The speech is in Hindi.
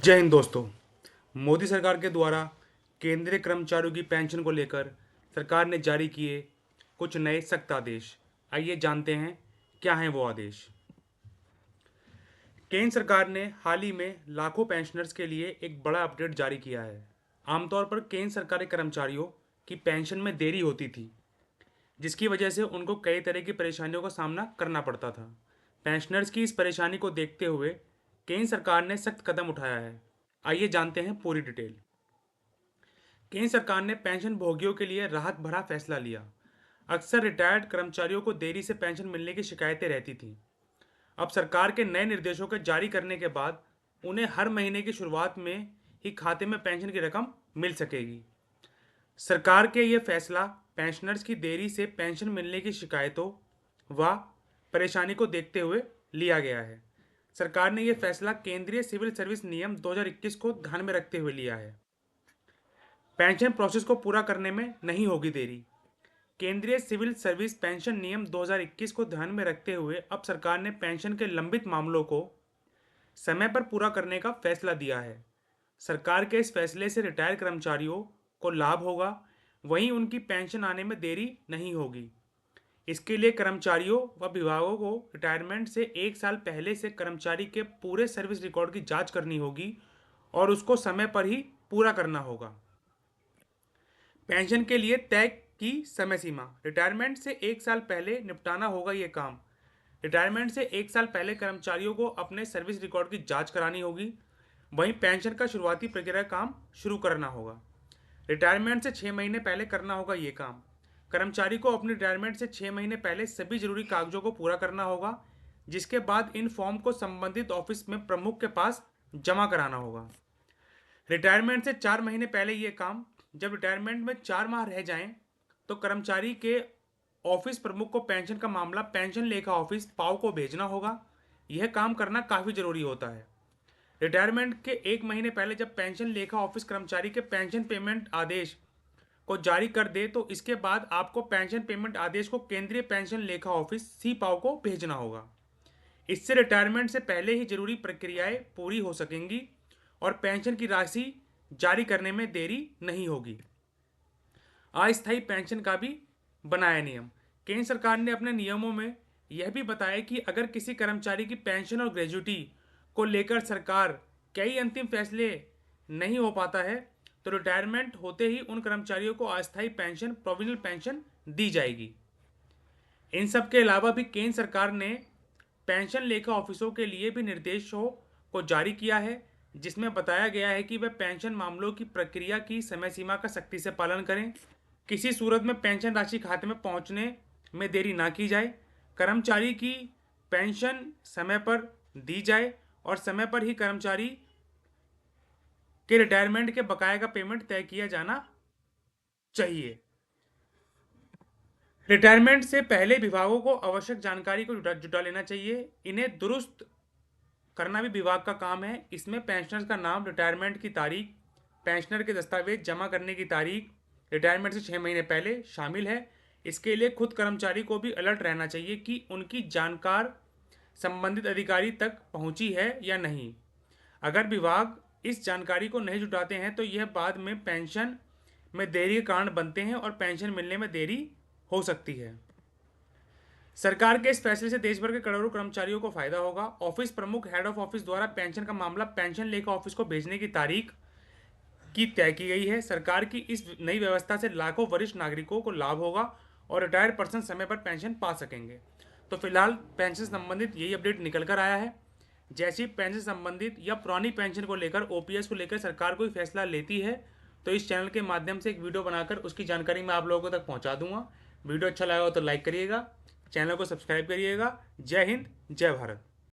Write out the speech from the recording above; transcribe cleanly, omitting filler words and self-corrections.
जय हिंद दोस्तों। मोदी सरकार के द्वारा केंद्रीय कर्मचारियों की पेंशन को लेकर सरकार ने जारी किए कुछ नए सख्त आदेश। आइए जानते हैं क्या हैं वो आदेश। केंद्र सरकार ने हाल ही में लाखों पेंशनर्स के लिए एक बड़ा अपडेट जारी किया है। आमतौर पर केंद्र सरकारी कर्मचारियों की पेंशन में देरी होती थी, जिसकी वजह से उनको कई तरह की परेशानियों का सामना करना पड़ता था। पेंशनर्स की इस परेशानी को देखते हुए केंद्र सरकार ने सख्त कदम उठाया है। आइए जानते हैं पूरी डिटेल। केंद्र सरकार ने पेंशन भोगियों के लिए राहत भरा फैसला लिया। अक्सर रिटायर्ड कर्मचारियों को देरी से पेंशन मिलने की शिकायतें रहती थीं। अब सरकार के नए निर्देशों के जारी करने के बाद उन्हें हर महीने की शुरुआत में ही खाते में पेंशन की रकम मिल सकेगी। सरकार के ये फैसला पेंशनर्स की देरी से पेंशन मिलने की शिकायतों व परेशानी को देखते हुए लिया गया है। सरकार ने यह फैसला केंद्रीय सिविल सर्विस नियम 2021 को ध्यान में रखते हुए लिया है। पेंशन प्रोसेस को पूरा करने में नहीं होगी देरी। केंद्रीय सिविल सर्विस पेंशन नियम 2021 को ध्यान में रखते हुए अब सरकार ने पेंशन के लंबित मामलों को समय पर पूरा करने का फैसला दिया है। सरकार के इस फैसले से रिटायर्ड कर्मचारियों को लाभ होगा, वहीं उनकी पेंशन आने में देरी नहीं होगी। इसके लिए कर्मचारियों व विभागों को रिटायरमेंट से 1 साल पहले से कर्मचारी के पूरे सर्विस रिकॉर्ड की जांच करनी होगी और उसको समय पर ही पूरा करना होगा। पेंशन के लिए तय की समय सीमा। रिटायरमेंट से 1 साल पहले निपटाना होगा ये काम। रिटायरमेंट से 1 साल पहले कर्मचारियों को अपने सर्विस रिकॉर्ड की जांच करानी होगी। वहीं पेंशन का शुरुआती प्रक्रिया काम शुरू करना होगा। रिटायरमेंट से 6 महीने पहले करना होगा ये काम। कर्मचारी को अपनी रिटायरमेंट से 6 महीने पहले सभी जरूरी कागजों को पूरा करना होगा, जिसके बाद इन फॉर्म को संबंधित ऑफिस में प्रमुख के पास जमा कराना होगा। रिटायरमेंट से 4 महीने पहले ये काम। जब रिटायरमेंट में 4 माह रह जाएं, तो कर्मचारी के ऑफिस प्रमुख को पेंशन का मामला पेंशन लेखा ऑफिस पाव को भेजना होगा। यह काम करना काफ़ी ज़रूरी होता है। रिटायरमेंट के 1 महीने पहले जब पेंशन लेखा ऑफिस कर्मचारी के पेंशन पेमेंट आदेश को जारी कर दे, तो इसके बाद आपको पेंशन पेमेंट आदेश को केंद्रीय पेंशन लेखा ऑफिस सी पाव को भेजना होगा। इससे रिटायरमेंट से पहले ही जरूरी प्रक्रियाएं पूरी हो सकेंगी और पेंशन की राशि जारी करने में देरी नहीं होगी। अस्थायी पेंशन का भी बनाया नियम। केंद्र सरकार ने अपने नियमों में यह भी बताया कि अगर किसी कर्मचारी की पेंशन और ग्रेजुटी को लेकर सरकार कई अंतिम फैसले नहीं हो पाता है, तो रिटायरमेंट होते ही उन कर्मचारियों को अस्थायी पेंशन प्रोविजनल पेंशन दी जाएगी। इन सब के अलावा भी केंद्र सरकार ने पेंशन लेखा ऑफिसों के लिए भी निर्देशों को जारी किया है, जिसमें बताया गया है कि वे पेंशन मामलों की प्रक्रिया की समय सीमा का सख्ती से पालन करें। किसी सूरत में पेंशन राशि खाते में पहुंचने में देरी ना की जाए। कर्मचारी की पेंशन समय पर दी जाए और समय पर ही कर्मचारी के रिटायरमेंट के बकाया का पेमेंट तय किया जाना चाहिए। रिटायरमेंट से पहले विभागों को आवश्यक जानकारी को जुटा लेना चाहिए। इन्हें दुरुस्त करना भी विभाग का काम है। इसमें पेंशनर्स का नाम, रिटायरमेंट की तारीख, पेंशनर के दस्तावेज जमा करने की तारीख रिटायरमेंट से 6 महीने पहले शामिल है। इसके लिए खुद कर्मचारी को भी अलर्ट रहना चाहिए कि उनकी जानकार संबंधित अधिकारी तक पहुंची है या नहीं। अगर विभाग इस जानकारी को नहीं जुटाते हैं तो यह बाद में पेंशन में देरी के कारण बनते हैं और पेंशन मिलने में देरी हो सकती है। सरकार के इस फैसले से देश भर के करोड़ों कर्मचारियों को फायदा होगा। ऑफिस प्रमुख हेड ऑफ ऑफिस द्वारा पेंशन का मामला पेंशन लेखा ऑफिस को भेजने की तारीख की तय की गई है। सरकार की इस नई व्यवस्था से लाखों वरिष्ठ नागरिकों को लाभ होगा और रिटायर्ड पर्सन समय पर पेंशन पा सकेंगे। तो फिलहाल पेंशन संबंधित यही अपडेट निकल कर आया है। जैसी पेंशन संबंधित या पुरानी पेंशन को लेकर, ओपीएस को लेकर सरकार कोई फैसला लेती है, तो इस चैनल के माध्यम से एक वीडियो बनाकर उसकी जानकारी मैं आप लोगों तक पहुंचा दूंगा। वीडियो अच्छा लगा हो तो लाइक करिएगा, चैनल को सब्सक्राइब करिएगा। जय हिंद, जय भारत।